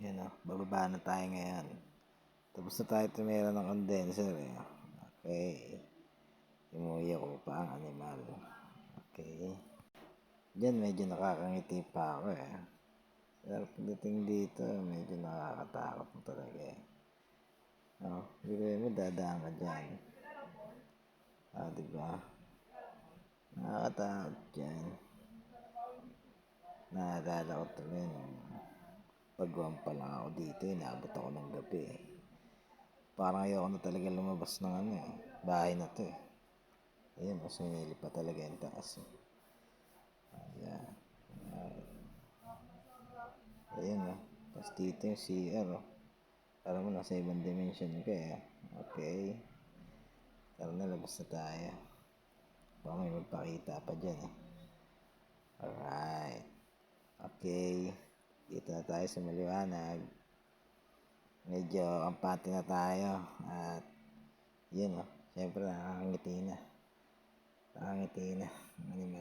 Yan o, bababa na tayo ngayon. Tapos na tayo tumira ng condenser eh. Okay. Imuya ko pa ang animal. Okay. Diyan medyo nakakangiti pa ako eh. Pero pagdating dito, medyo nakakatakot mo talaga eh. Bigay mo dadaan ka dyan. Diba? Nakakatakot dyan. Naalala ko tuloy nung pagwam pa lang ako dito, inaabot ako ng gabi eh. Parang ayoko na talaga lumabas ng bahay na to eh. Ayun, mas minili pa talaga yung taas eh. Ayan. Ayun o. Tapos dito yung CR o. Parang mo nasa ibang dimension ka eh. Okay. Tara na, labas na tayo. Baka may magpakita pa dyan eh. Alright. Okay. Dito na tayo sa maliwanag. Medyo kampante na tayo. At yun o. Siyempre nakakangiti na. Nakakangiti na.